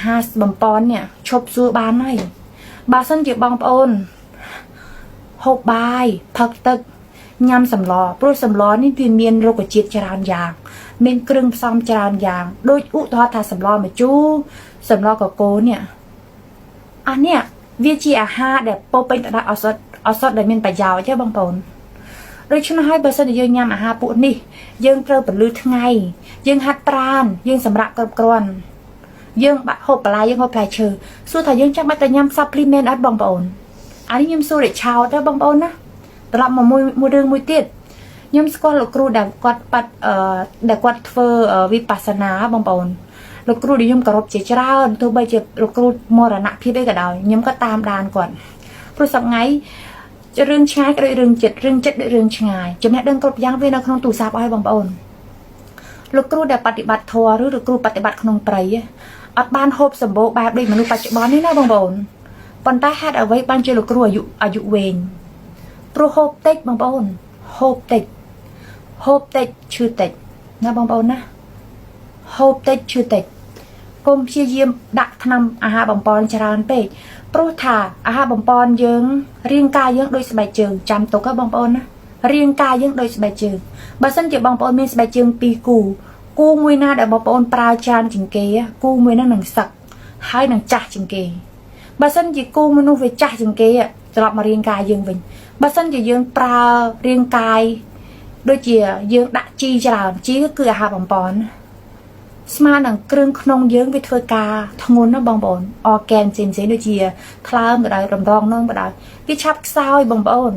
ហាបំពន់เนี่ยឈប់សួរបានហើយបើសិនជាបងប្អូនហូបបាយផឹកទឹកញ៉ាំសម្លព្រោះសម្លនេះវាមានរុក្ខជាតិច្រើនយ៉ាងមានគ្រឿងផ្សំច្រើនយ៉ាងដូចឧទាហរណ៍ថាសម្លម្ជូរសម្លកកូរเนี่ยអានេះវាជាអាហារដែលពោពេញទៅដោយឱសថដែលមានប្រយោជន៍ទេបងប្អូនដូច្នេះហើយបើសិនជាយើងញ៉ាំអាហារពួកនេះយើងត្រូវពលឺថ្ងៃយើងហាត់ប្រាណយើងសម្រាកគ្រប់គ្រាន់យើងបាក់ហូបបន្លែយើងហូបផ្លែឈើសួរថាយើងចាំបាច់ទៅញ៉ាំ supplement អត់បងប្អូនអានេះខ្ញុំសួរđểឆោតទេបងប្អូនណាត្រឡប់មកមួយរឿងមួយទៀតខ្ញុំស្គាល់លោកគ្រូដែលគាត់ធ្វើវិបស្សនាបងប្អូនលោកគ្រូដែលខ្ញុំគោរពជាច្រើនទោះបីជាលោកគ្រូមរណភាពអីក៏ដោយខ្ញុំក៏តាមដានគាត់ព្រោះសប្ងៃរឿងឆ្ងាយក៏ដូចរឿងចិត្តរឿងចិត្តដូចរឿងឆ្ងាយចំណេះដឹងគ្រប់យ៉ាងវានៅក្នុងទូរស័ព្ទហើយបងប្អូនលោកគ្រូដែលបប្រតិបត្តិធម៌ឬលោកគ្រូបប្រតិបត្តិក្នុងព្រៃអត់បានហូបសម្បូរបែបដូចមនុស្សបច្ចុប្បន្ននេះណាបងប្អូនប៉ុន្តែហេតុអ្វីបានជាលោកគ្រូអាយុវែងព្រោះហូបតិចបងប្អូនហូបតិចឈឺតិចណាបងប្អូនណាហូបតិចឈឺតិចកុំព្យាយាមដាក់ថ្នាំអាហារបំពន់ច្រើនពេកព្រោះថាអាហារបំពន់យើងរាងកាយយើងដូចស្បែកជើងចាំទុកហ៎បងប្អូនណារាងកាយយើងដូចស្បែកជើងបើសិនជាបងប្អូនមានស្បែកជើង2គូមួយណាដែលបងប្អូនប្រើច្រើនជាងគេគូមួយហ្នឹងនឹងសឹកហើយនឹងចាស់ជាងគេបើសិនជាគូមនុស្សវាចាស់ជាងគេត្រឡប់មករាងកាយយើងវិញបើសិនជាយើងប្រើរាងកាយដូចជាយើងដាក់ជីច្រើនជីគឺអាហារបំពន់ស្មើនឹងគ្រឿងក្នុងយើងវាធ្វើការធ្ងន់ណាបងប្អូនអរហ្គែនផ្សេងៗដូចជាថ្លើមក៏ដោយរំរងនឹងក៏ដោយវាឆាប់ខ្សោយបងប្អូន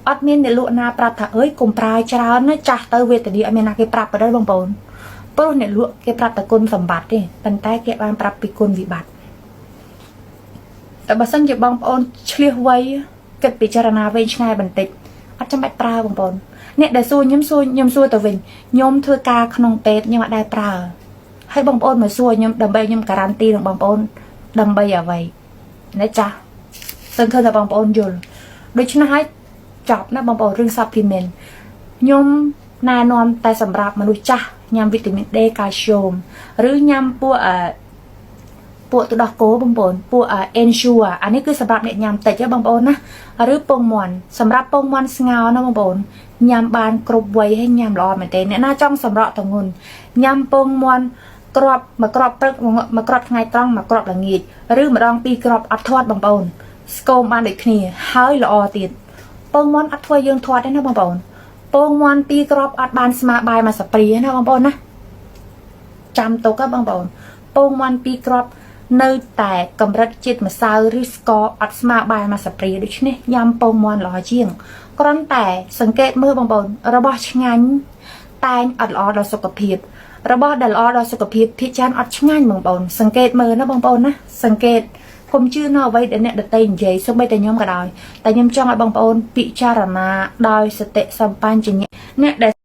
អត់មានអ្នកលក់ណាប្រាប់ថាអើយកុំប្រើច្រើនណាចាស់ទៅវេទនាអត់មានណាគេប្រាប់ទេបងប្អូនព្រោះអ្នកលក់គេប្រាប់តែគុណសម្បត្តិទេប៉ុន្តែគេបានប្រាប់ពីគុណវិបត្តិតែបើសិនជាបងប្អូនឆ្លៀសវៃគិតពិចារណាវែងឆ្ងាយបន្តិចអត់ចាំបាច់ប្រើបងប្អូនអ្នកដែលសួរខ្ញុំសួរទៅវិញខ្ញុំធ្វើការក្នុងពេទ្យខ្ញុំអត់ដែលប្រើហើយបងប្អូនមកសួរខ្ញុំដើម្បីខ្ញុំការ៉ាន់ទីនឹងបងប្អូនដើម្បីអ្វីណាចាស់សឹងឃើញថាបងប្អូនយល់ដូច្នេះហើយចប់ណាបងប្អូនរឿង supplement ខ្ញុំណែនាំតែសម្រាប់មនុស្សចាស់ញ៉ាំវីតាមីន D កាល់ស្យូមឬញ៉ាំពួកទឹកដោះគោបងប្អូនពួក ensure អានេះគឺសម្រាប់អ្នកញ៉ាំតិចបងប្អូនណាឬពងមាន់សម្រាប់ពងមាន់ស្ងោរណាបងប្អូនញ៉ាំបានគ្រប់វ័យហើយញ៉ាំល្អមែនទេអ្នកណាចង់សម្រក់ទម្ងន់ញ៉ាំពងមាន់គ្រាប់មួយគ្រាប់ព្រឹកមួយគ្រាប់ថ្ងៃត្រង់មួយគ្រាប់ល្ងាចឬម្ដងពីរគ្រាប់អត់ធាត់បងប្អូនស្គមបានដូចគ្នាហើយល្អទៀតពងមាន់អត់ធ្វើយើងធាត់ទេណាបងប្អូនពងមាន់ពីរគ្រាប់អត់បានស្មើបាយមួយស្ព្រាណាបងប្អូនណាចាំទុកបងប្អូនពងមាន់ពីរគ្រាប់នៅតែកម្រិតជាតិម្សៅឬស្ករអត់ស្មើបាយមួយស្ព្រាដូច្នេះញ៉ាំពងមាន់ល្អជាងគ្រាន់តែសង្កេតមើលបងប្អូនរបស់ឆ្ងាញ់តែងអត់ល្អដល់សុខភាពរបស់ដែលល្អដល់សុខភាពភាគច្រើនអត់ឆ្ងាញ់បងប្អូនសង្កេតមើលណាបងប្អូនណាសង្កេតកុំជឿនៅអ្វីដែលអ្នកដទៃនិយាយសូម្បីតែខ្ញុំក៏ដោយតែខ្ញុំចង់ឲ្យបងប្អូនពិចារណាដោយសតិសម្បជញ្ញៈអ្នកដែល